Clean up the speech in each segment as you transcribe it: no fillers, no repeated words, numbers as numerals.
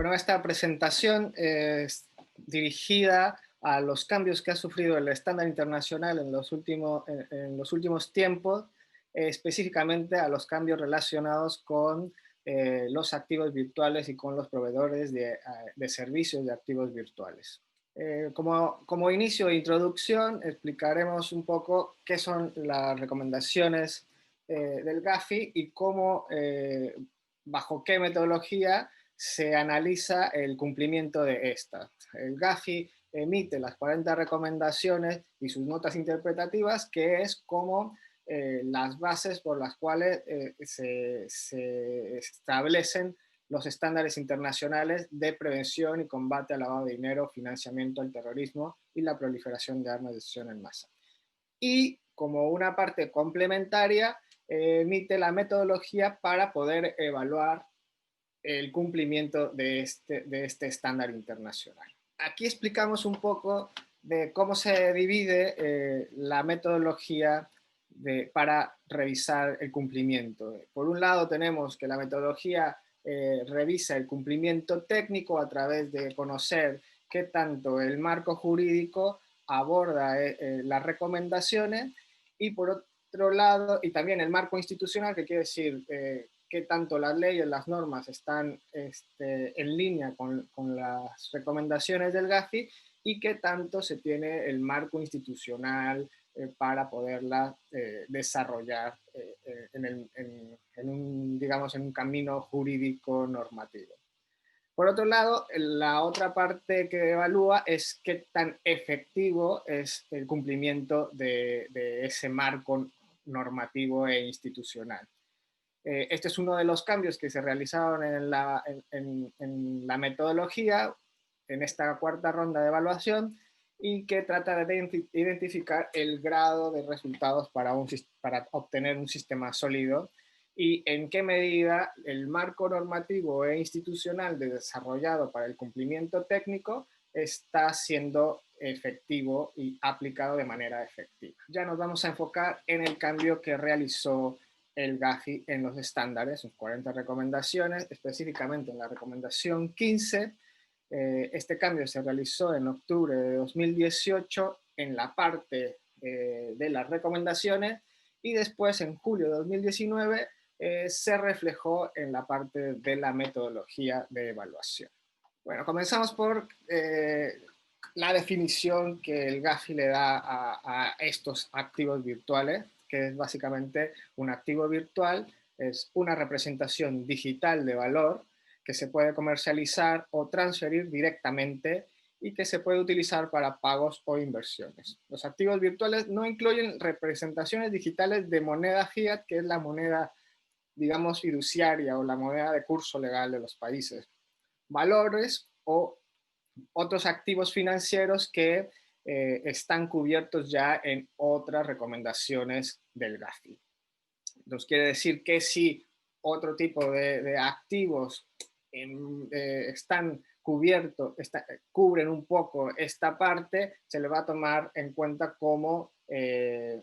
Bueno, esta presentación es dirigida a los cambios que ha sufrido el estándar internacional en los últimos tiempos, específicamente a los cambios relacionados con los activos virtuales y con los proveedores de servicios de activos virtuales. Como inicio e introducción, explicaremos un poco qué son las recomendaciones del GAFI y cómo, bajo qué metodología se analiza el cumplimiento de esta. El GAFI emite las 40 recomendaciones y sus notas interpretativas, que es como las bases por las cuales se establecen los estándares internacionales de prevención y combate al lavado de dinero, financiamiento al terrorismo y la proliferación de armas de destrucción en masa. Y como una parte complementaria, emite la metodología para poder evaluar el cumplimiento de este estándar internacional. Aquí explicamos un poco de cómo se divide la metodología para revisar el cumplimiento. Por un lado tenemos que la metodología revisa el cumplimiento técnico a través de conocer qué tanto el marco jurídico aborda las recomendaciones, y por otro lado, y también el marco institucional, que quiere decir qué tanto las leyes, las normas están en línea con las recomendaciones del GAFI, y qué tanto se tiene el marco institucional para poderla desarrollar digamos, en un camino jurídico normativo. Por otro lado, la otra parte que evalúa es qué tan efectivo es el cumplimiento de ese marco normativo e institucional. Este es uno de los cambios que se realizaron en la metodología en esta cuarta ronda de evaluación, y que trata de identificar el grado de resultados para obtener un sistema sólido, y en qué medida el marco normativo e institucional desarrollado para el cumplimiento técnico está siendo efectivo y aplicado de manera efectiva. Ya nos vamos a enfocar en el cambio que realizó el GAFI en los estándares, sus 40 recomendaciones, específicamente en la recomendación 15. Este cambio se realizó en octubre de 2018 en la parte de las recomendaciones, y después en julio de 2019 se reflejó en la parte de la metodología de evaluación. Bueno, comenzamos por la definición que el GAFI le da a estos activos virtuales, que es básicamente un activo virtual, es una representación digital de valor que se puede comercializar o transferir directamente y que se puede utilizar para pagos o inversiones. Los activos virtuales no incluyen representaciones digitales de moneda fiat, que es la moneda, digamos, fiduciaria o la moneda de curso legal de los países, valores o otros activos financieros que están cubiertos ya en otras recomendaciones del GAFI. Entonces quiere decir que si otro tipo de activos están cubiertos, cubren un poco esta parte, se le va a tomar en cuenta como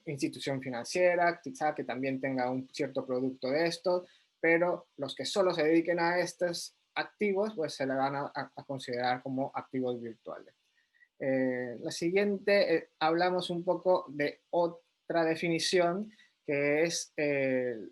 institución financiera, quizá que también tenga un cierto producto de estos, pero los que solo se dediquen a estos activos, pues se le van a considerar como activos virtuales. La siguiente, hablamos un poco de otra definición, que es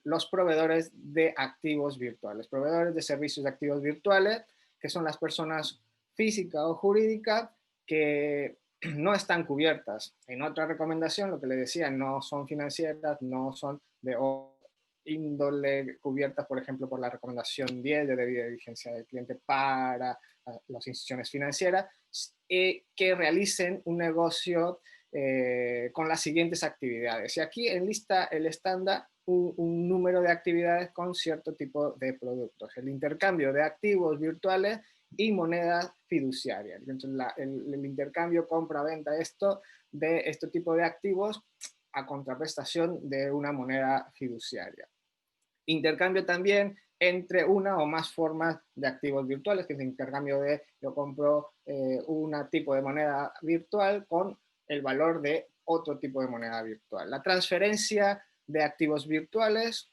los proveedores de activos virtuales. Proveedores de servicios de activos virtuales, que son las personas físicas o jurídicas que no están cubiertas. En otra recomendación, lo que le decía, no son financieras, no son de índole cubiertas, por ejemplo, por la recomendación 10 de debida diligencia del cliente para las instituciones financieras, que realicen un negocio con las siguientes actividades. Y aquí enlista el estándar un número de actividades con cierto tipo de productos. El intercambio de activos virtuales y moneda fiduciaria. Entonces, el intercambio, compra-venta de este tipo de activos a contraprestación de una moneda fiduciaria. Intercambio también entre una o más formas de activos virtuales, que es el intercambio de yo compro un tipo de moneda virtual con el valor de otro tipo de moneda virtual. La transferencia de activos virtuales,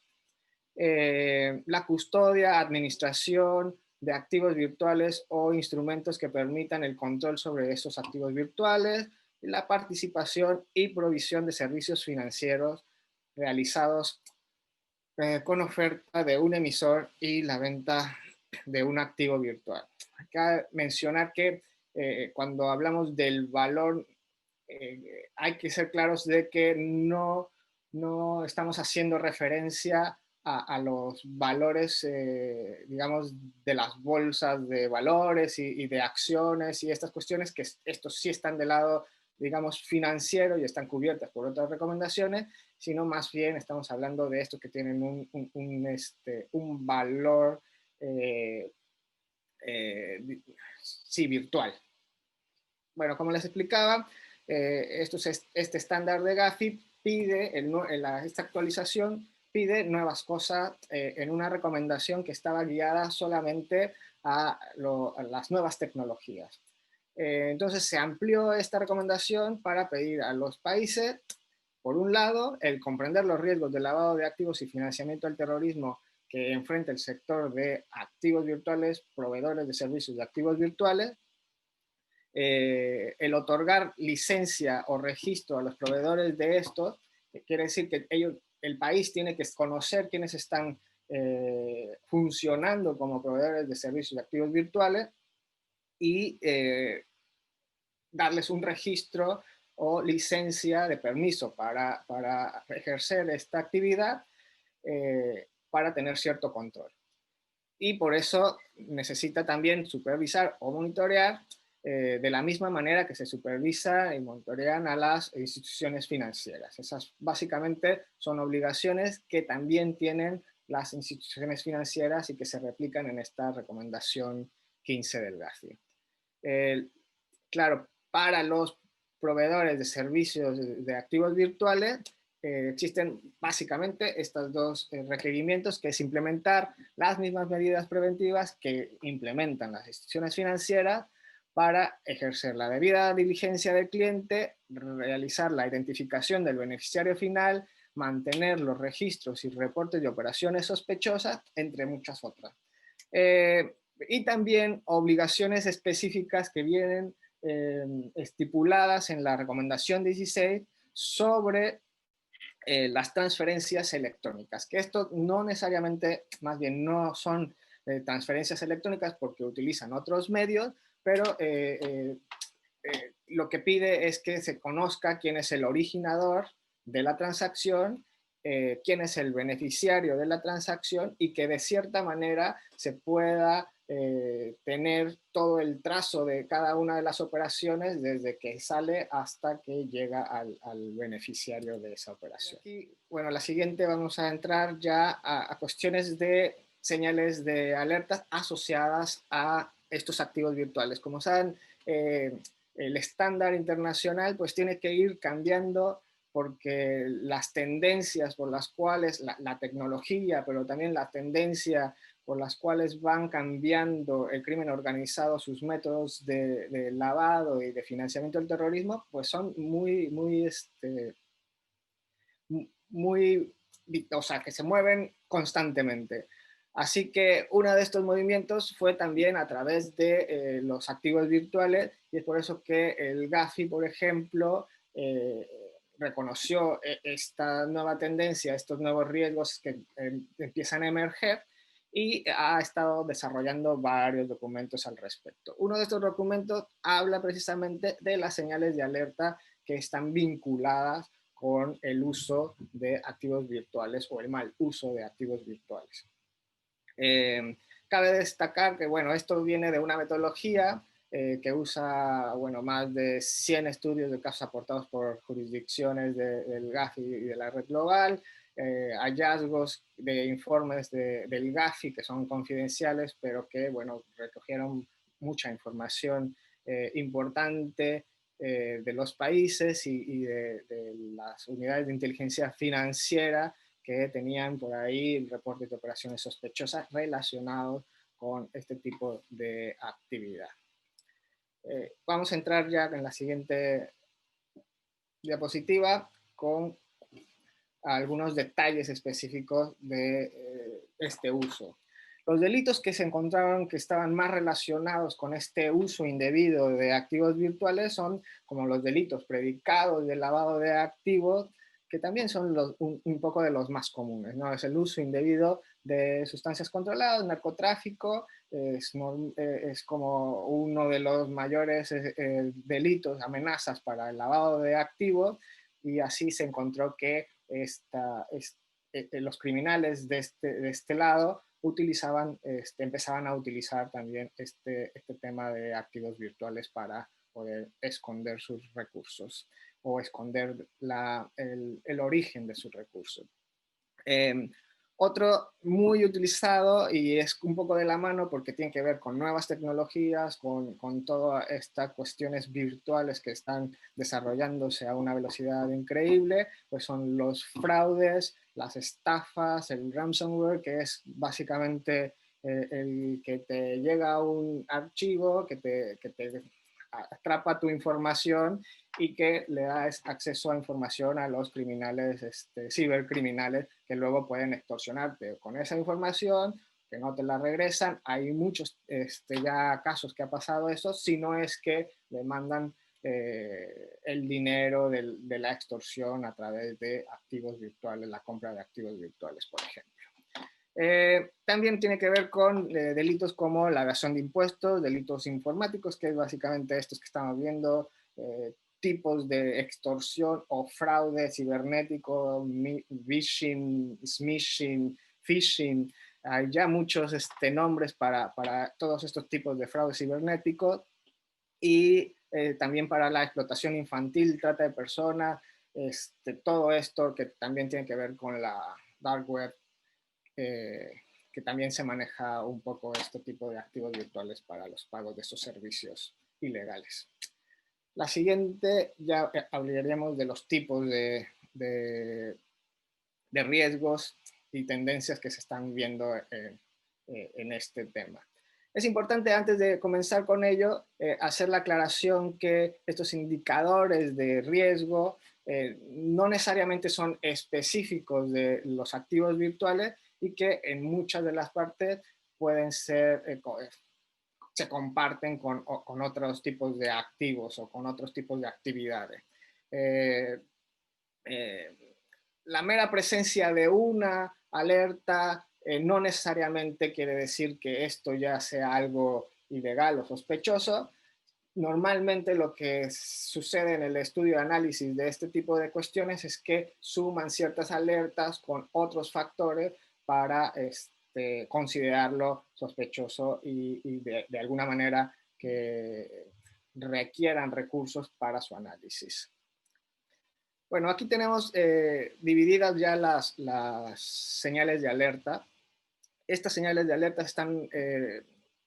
la custodia, administración, de activos virtuales o instrumentos que permitan el control sobre esos activos virtuales, y la participación y provisión de servicios financieros realizados con oferta de un emisor y la venta de un activo virtual. Acá mencionar que cuando hablamos del valor, hay que ser claros de que no estamos haciendo referencia a los valores, digamos, de las bolsas de valores y de acciones y estas cuestiones, que estos sí están del lado, digamos, financiero y están cubiertas por otras recomendaciones, sino más bien estamos hablando de estos que tienen un valor, eh, eh, sí, virtual. Bueno, como les explicaba, este estándar de Gafi pide, esta actualización pide nuevas cosas en una recomendación que estaba guiada solamente a las nuevas tecnologías. Entonces se amplió esta recomendación para pedir a los países, por un lado, el comprender los riesgos de lavado de activos y financiamiento del terrorismo que enfrenta el sector de activos virtuales, proveedores de servicios de activos virtuales, el otorgar licencia o registro a los proveedores de estos, quiere decir que el país tiene que conocer quiénes están funcionando como proveedores de servicios de activos virtuales y darles un registro o licencia de permiso para ejercer esta actividad, para tener cierto control. Y por eso necesita también supervisar o monitorear de la misma manera que se supervisa y monitorean a las instituciones financieras. Esas básicamente son obligaciones que también tienen las instituciones financieras y que se replican en esta recomendación 15 del GAFI. Claro, para los proveedores de servicios de activos virtuales, existen básicamente estos dos requerimientos, que es implementar las mismas medidas preventivas que implementan las instituciones financieras para ejercer la debida diligencia del cliente, realizar la identificación del beneficiario final, mantener los registros y reportes de operaciones sospechosas, entre muchas otras. Y también obligaciones específicas que vienen estipuladas en la recomendación 16 sobre las transferencias electrónicas, que esto no necesariamente, más bien no son transferencias electrónicas porque utilizan otros medios, pero lo que pide es que se conozca quién es el originador de la transacción, quién es el beneficiario de la transacción y que de cierta manera se pueda tener todo el trazo de cada una de las operaciones desde que sale hasta que llega al beneficiario de esa operación. Y bueno, la siguiente vamos a entrar ya a cuestiones de señales de alertas asociadas a estos activos virtuales. Como saben, el estándar internacional pues tiene que ir cambiando porque las tendencias por las cuales, la tecnología, pero también la tendencia por las cuales van cambiando el crimen organizado, sus métodos de lavado y de financiamiento del terrorismo, pues son o sea, que se mueven constantemente. Así que uno de estos movimientos fue también a través de los activos virtuales, y es por eso que el GAFI, por ejemplo, reconoció esta nueva tendencia, estos nuevos riesgos que empiezan a emerger, y ha estado desarrollando varios documentos al respecto. Uno de estos documentos habla precisamente de las señales de alerta que están vinculadas con el uso de activos virtuales o el mal uso de activos virtuales. Cabe destacar que, bueno, esto viene de una metodología que usa, bueno, más de 100 estudios de casos aportados por jurisdicciones del GAFI y de la red global, hallazgos de informes del GAFI que son confidenciales, pero que, bueno, recogieron mucha información importante de los países y de las unidades de inteligencia financiera que tenían por ahí reportes de operaciones sospechosas relacionados con este tipo de actividad. Vamos a entrar ya en la siguiente diapositiva con algunos detalles específicos de este uso. Los delitos que se encontraron que estaban más relacionados con este uso indebido de activos virtuales son como los delitos predicados de lavado de activos, que también son un poco de los más comunes, ¿no? Es el uso indebido de sustancias controladas, narcotráfico, es como uno de los mayores delitos, amenazas para el lavado de activos, y así se encontró que los criminales de este lado empezaban a utilizar también este tema de activos virtuales para poder esconder sus recursos o esconder el origen de sus recursos. Eh, Otro muy utilizado y es un poco de la mano porque tiene que ver con nuevas tecnologías, con todas estas cuestiones virtuales que están desarrollándose a una velocidad increíble, pues son los fraudes, las estafas, el ransomware, que es básicamente el que te llega un archivo que te atrapa tu información y que le da acceso a información a los criminales, cibercriminales, que luego pueden extorsionarte con esa información, que no te la regresan. Hay muchos ya casos que ha pasado eso, si no es que le mandan el dinero de la extorsión a través de activos virtuales, la compra de activos virtuales, por ejemplo. También tiene que ver con delitos como la evasión de impuestos, delitos informáticos, que es básicamente estos que estamos viendo, tipos de extorsión o fraude cibernético, vishing, smishing, phishing. Hay ya muchos nombres para todos estos tipos de fraude cibernético, y también para la explotación infantil, trata de personas, todo esto que también tiene que ver con la dark web, que también se maneja un poco este tipo de activos virtuales para los pagos de estos servicios ilegales. La siguiente ya hablaríamos de los tipos de riesgos y tendencias que se están viendo en este tema. Es importante, antes de comenzar con ello, hacer la aclaración que estos indicadores de riesgo no necesariamente son específicos de los activos virtuales y que en muchas de las partes pueden ser, se comparten con otros tipos de activos o con otros tipos de actividades. Eh, eh, la mera presencia de una alerta no necesariamente quiere decir que esto ya sea algo ilegal o sospechoso. Normalmente lo que sucede en el estudio de análisis de este tipo de cuestiones es que suman ciertas alertas con otros factores para considerarlo sospechoso y de alguna manera que requieran recursos para su análisis. Bueno, aquí tenemos divididas ya las señales de alerta. Estas señales de alerta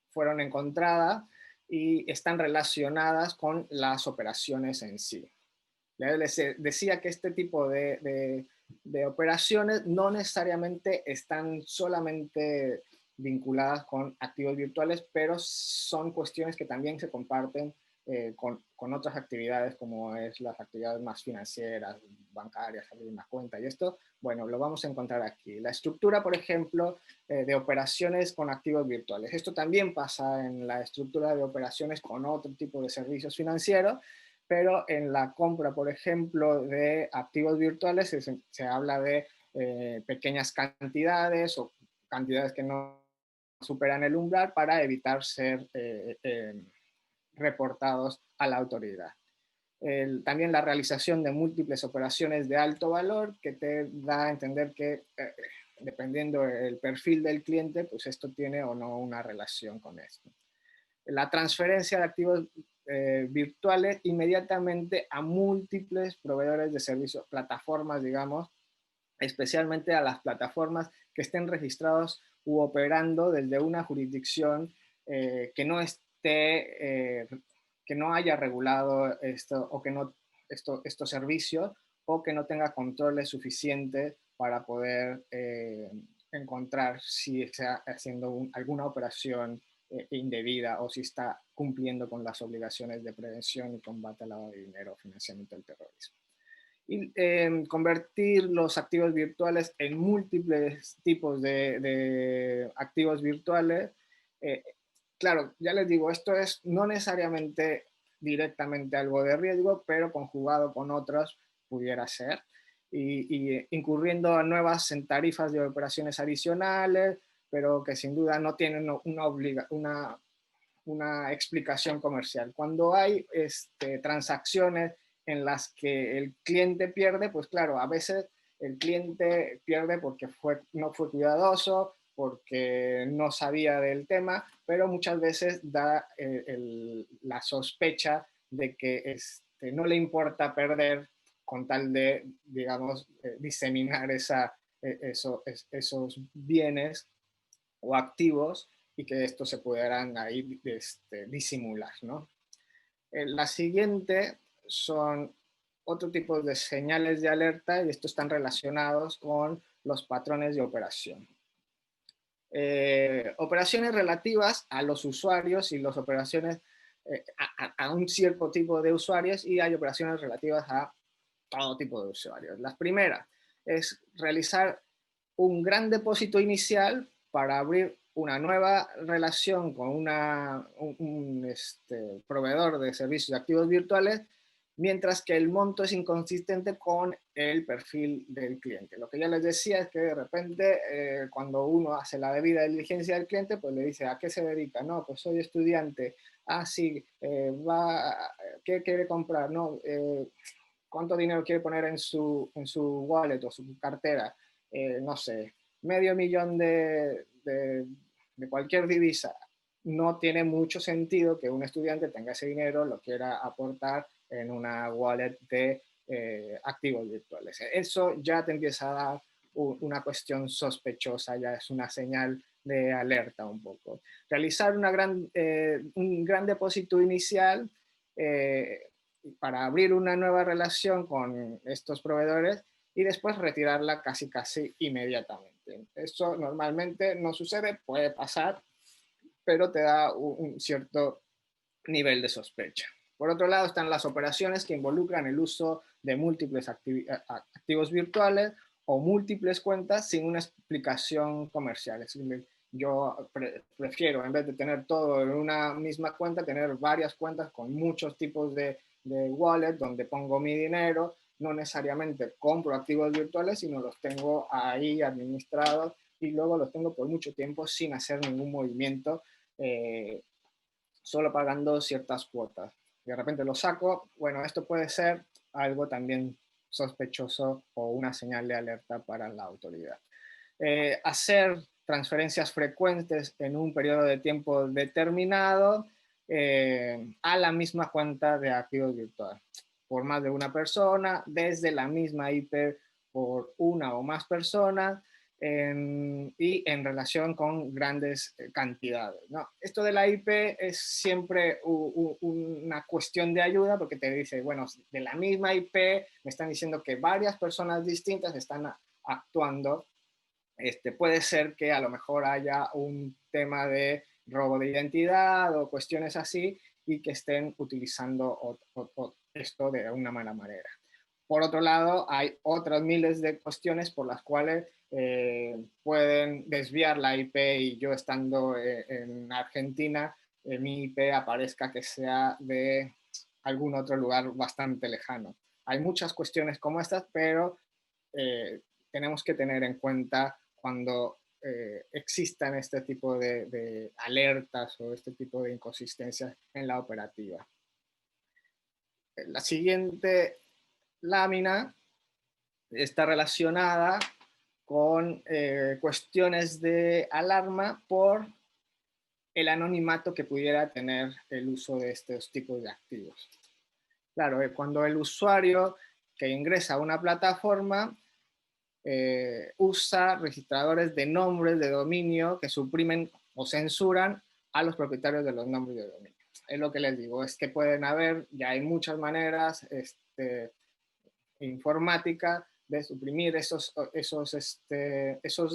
fueron encontradas y están relacionadas con las operaciones en sí. Les decía que este tipo de operaciones no necesariamente están solamente vinculadas con activos virtuales, pero son cuestiones que también se comparten con otras actividades, como es las actividades más financieras, bancarias, abrir una cuenta y esto, bueno, lo vamos a encontrar aquí. La estructura, por ejemplo, de operaciones con activos virtuales. Esto también pasa en la estructura de operaciones con otro tipo de servicios financieros, pero en la compra, por ejemplo, de activos virtuales se habla de pequeñas cantidades o cantidades que no superan el umbral para evitar ser reportados a la autoridad. También la realización de múltiples operaciones de alto valor, que te da a entender que dependiendo del perfil del cliente, pues esto tiene o no una relación con esto. La transferencia de activos virtuales inmediatamente a múltiples proveedores de servicios, plataformas, digamos, especialmente a las plataformas que estén registrados u operando desde una jurisdicción que no que no haya regulado esto o que no estos servicios, o que no tenga controles suficientes para poder encontrar si está haciendo alguna operación indebida o si está cumpliendo con las obligaciones de prevención y combate al lavado de dinero o financiamiento del terrorismo. y convertir los activos virtuales en múltiples tipos de activos virtuales. Claro, ya les digo, esto es no necesariamente directamente algo de riesgo, pero conjugado con otros pudiera ser. Y incurriendo a nuevas en tarifas de operaciones adicionales, pero que sin duda no tienen una explicación comercial. Cuando hay transacciones en las que el cliente pierde, pues claro, a veces el cliente pierde porque no fue cuidadoso, porque no sabía del tema, pero muchas veces da la sospecha de que no le importa perder con tal de, digamos, diseminar esos bienes o activos y que estos se pudieran ahí disimular, ¿no? La siguiente son otro tipo de señales de alerta y estos están relacionados con los patrones de operación. Operaciones relativas a los usuarios y las operaciones a un cierto tipo de usuarios, y hay operaciones relativas a todo tipo de usuarios. La primera es realizar un gran depósito inicial para abrir una nueva relación con un proveedor de servicios de activos virtuales, mientras que el monto es inconsistente con el perfil del cliente. Lo que ya les decía es que de repente cuando uno hace la debida diligencia del cliente, pues le dice, ¿a qué se dedica? No, pues soy estudiante. Ah, sí, ¿qué quiere comprar? No, ¿cuánto dinero quiere poner en su wallet o su cartera? No sé, medio millón de cualquier divisa. No tiene mucho sentido que un estudiante tenga ese dinero, lo quiera aportar en una wallet de activos virtuales. Eso ya te empieza a dar una cuestión sospechosa, ya es una señal de alerta un poco. Realizar un gran depósito inicial para abrir una nueva relación con estos proveedores y después retirarla casi inmediatamente. Esto normalmente no sucede, puede pasar, pero te da un cierto nivel de sospecha. Por otro lado están las operaciones que involucran el uso de múltiples activos virtuales o múltiples cuentas sin una explicación comercial. Es decir, yo prefiero, en vez de tener todo en una misma cuenta, tener varias cuentas con muchos tipos de wallet donde pongo mi dinero. No necesariamente compro activos virtuales, sino los tengo ahí administrados y luego los tengo por mucho tiempo sin hacer ningún movimiento, solo pagando ciertas cuotas. De repente lo saco, bueno, esto puede ser algo también sospechoso o una señal de alerta para la autoridad. Hacer transferencias frecuentes en un periodo de tiempo determinado a la misma cuenta de activos virtuales por más de una persona, desde la misma IP por una o más personas, y en relación con grandes cantidades, ¿no? Esto de la IP es siempre una cuestión de ayuda porque te dice, bueno, de la misma IP me están diciendo que varias personas distintas están actuando. Puede ser que a lo mejor haya un tema de robo de identidad o cuestiones así y que estén utilizando esto de una mala manera. Por otro lado, hay otras miles de cuestiones por las cuales pueden desviar la IP y yo estando en Argentina, mi IP aparezca que sea de algún otro lugar bastante lejano. Hay muchas cuestiones como estas, pero tenemos que tener en cuenta cuando existan este tipo de alertas o este tipo de inconsistencias en la operativa. La siguiente lámina está relacionada con cuestiones de alarma por el anonimato que pudiera tener el uso de estos tipos de activos. Claro, cuando el usuario que ingresa a una plataforma usa registradores de nombres de dominio que suprimen o censuran a los propietarios de los nombres de dominio. Es lo que les digo, es que pueden haber, ya hay muchas maneras informáticas de suprimir esos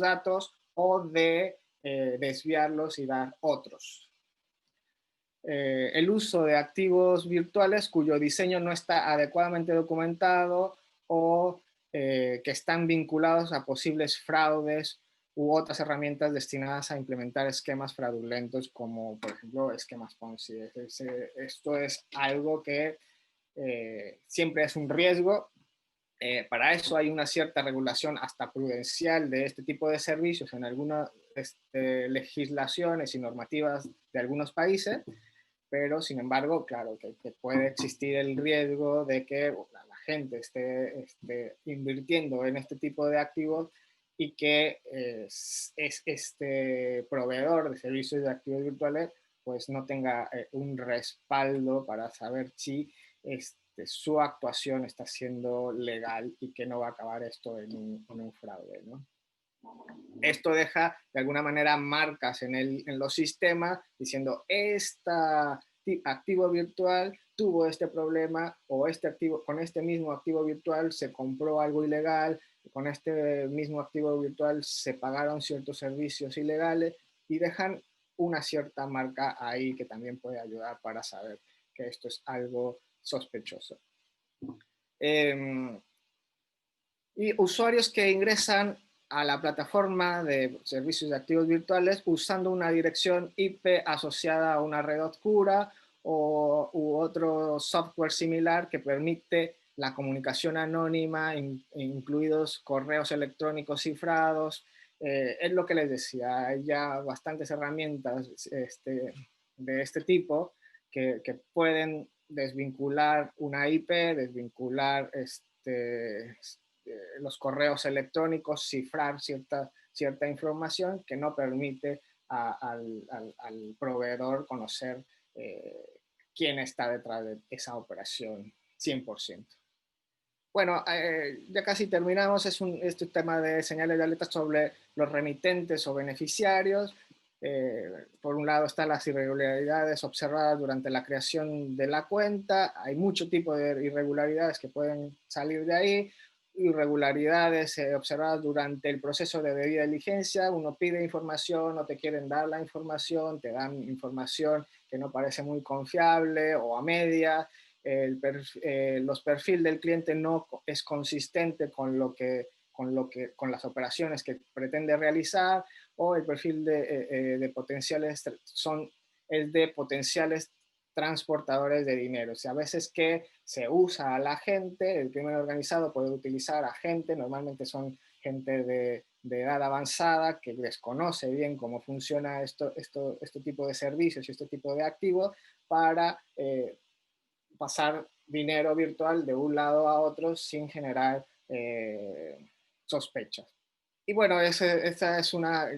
datos o de desviarlos y dar otros. El uso de activos virtuales cuyo diseño no está adecuadamente documentado o que están vinculados a posibles fraudes u otras herramientas destinadas a implementar esquemas fraudulentos como, por ejemplo, esquemas Ponzi. Esto es algo que siempre es un riesgo. Para eso hay una cierta regulación hasta prudencial de este tipo de servicios en algunas legislaciones y normativas de algunos países, pero sin embargo, claro, que puede existir el riesgo de que la gente esté invirtiendo en este tipo de activos y que este proveedor de servicios de activos virtuales pues no tenga un respaldo para saber si su actuación está siendo legal y que no va a acabar esto en un fraude, ¿no? Esto deja de alguna manera marcas en los sistemas diciendo activo virtual tuvo este problema o con este mismo activo virtual se compró algo ilegal, con este mismo activo virtual se pagaron ciertos servicios ilegales y dejan una cierta marca ahí que también puede ayudar para saber que esto es algo sospechoso. Y usuarios que ingresan a la plataforma de servicios de activos virtuales usando una dirección IP asociada a una red oscura u otro software similar que permite la comunicación anónima, incluidos correos electrónicos cifrados. Es lo que les decía, hay ya bastantes herramientas de este tipo que pueden desvincular una IP, desvincular los correos electrónicos, cifrar cierta información que no permite al proveedor conocer quién está detrás de esa operación 100%. Bueno, ya casi terminamos. Es este tema de señales de alerta sobre los remitentes o beneficiarios. Por un lado están las irregularidades observadas durante la creación de la cuenta. Hay mucho tipo de irregularidades que pueden salir de ahí. Irregularidades observadas durante el proceso de debida diligencia. Uno pide información, no te quieren dar la información, te dan información que no parece muy confiable o a media. Los perfiles del cliente no es consistente con las operaciones que pretende realizar, o el perfil de potenciales es de potenciales transportadores de dinero. O sea, a veces que se usa a la gente, el crimen organizado puede utilizar a gente, normalmente son gente de edad avanzada que desconoce bien cómo funciona este tipo de servicios y este tipo de activos para pasar dinero virtual de un lado a otro sin generar sospechas. Y bueno, esta es una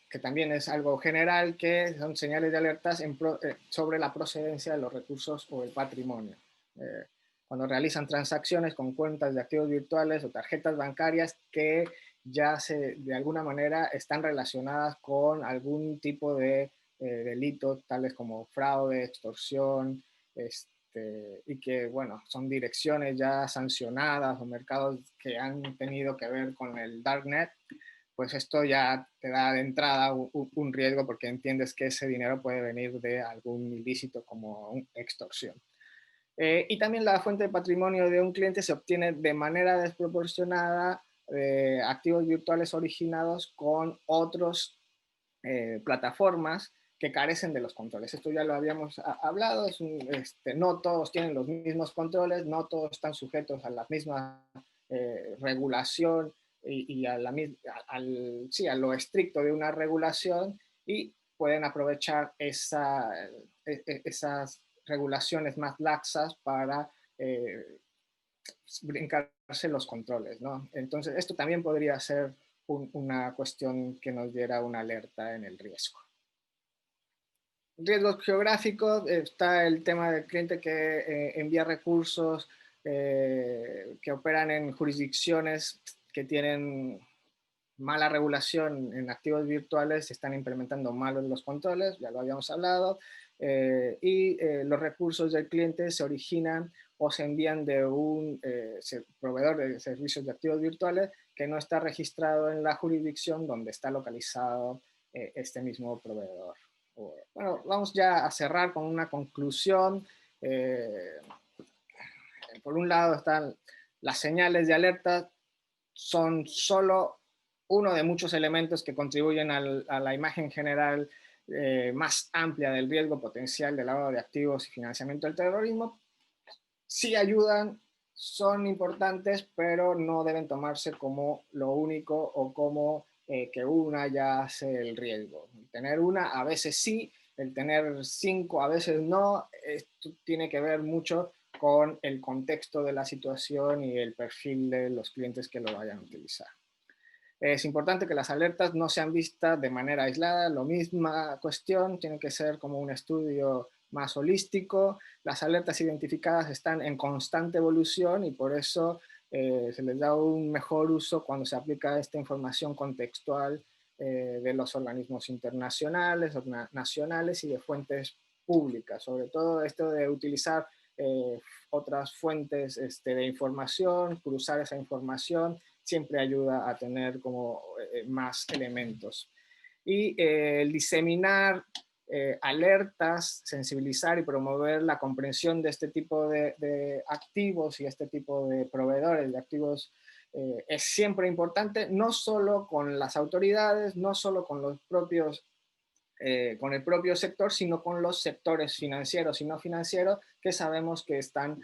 que también es algo general, que son señales de alertas sobre la procedencia de los recursos o el patrimonio. Cuando realizan transacciones con cuentas de activos virtuales o tarjetas bancarias que ya de alguna manera están relacionadas con algún tipo de delito, tales como fraude, extorsión, y que, bueno, son direcciones ya sancionadas o mercados que han tenido que ver con el darknet, pues esto ya te da de entrada un riesgo porque entiendes que ese dinero puede venir de algún ilícito como extorsión. Y también la fuente de patrimonio de un cliente se obtiene de manera desproporcionada de activos virtuales originados con otras plataformas que carecen de los controles. Esto ya lo habíamos hablado, no todos tienen los mismos controles, no todos están sujetos a la misma regulación y a lo estricto de una regulación, y pueden aprovechar esas regulaciones más laxas para brincarse los controles, ¿no? Entonces, esto también podría ser una cuestión que nos diera una alerta en el riesgo. Riesgos geográficos, está el tema del cliente que envía recursos que operan en jurisdicciones que tienen mala regulación en activos virtuales, se están implementando mal los controles, ya lo habíamos hablado, y los recursos del cliente se originan o se envían de un proveedor de servicios de activos virtuales que no está registrado en la jurisdicción donde está localizado este mismo proveedor. Bueno, vamos ya a cerrar con una conclusión. Por un lado están Las señales de alerta son solo uno de muchos elementos que contribuyen a la imagen general más amplia del riesgo potencial de lavado de activos y financiamiento del terrorismo. Sí ayudan, son importantes, pero no deben tomarse como lo único o como que una ya hace el riesgo. Tener una a veces sí, el tener 5 a veces no. Esto tiene que ver mucho con el contexto de la situación y el perfil de los clientes que lo vayan a utilizar. Es importante que las alertas no sean vistas de manera aislada, la misma cuestión tiene que ser como un estudio más holístico. Las alertas identificadas están en constante evolución y por eso se les da un mejor uso cuando se aplica esta información contextual de los organismos internacionales, nacionales y de fuentes públicas. Sobre todo esto de utilizar otras fuentes de información, cruzar esa información, siempre ayuda a tener como más elementos. Y el diseminar alertas, sensibilizar y promover la comprensión de este tipo de activos y este tipo de proveedores de activos es siempre importante, no solo con las autoridades, no solo con los propios con el propio sector, sino con los sectores financieros y no financieros que sabemos que están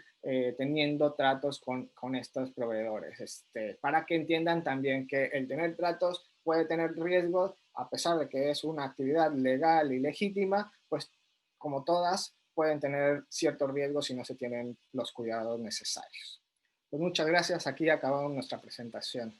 teniendo tratos con estos proveedores, para que entiendan también que el tener tratos puede tener riesgos, a pesar de que es una actividad legal y legítima, pues como todas pueden tener ciertos riesgos si no se tienen los cuidados necesarios. Pues muchas gracias, aquí acabamos nuestra presentación.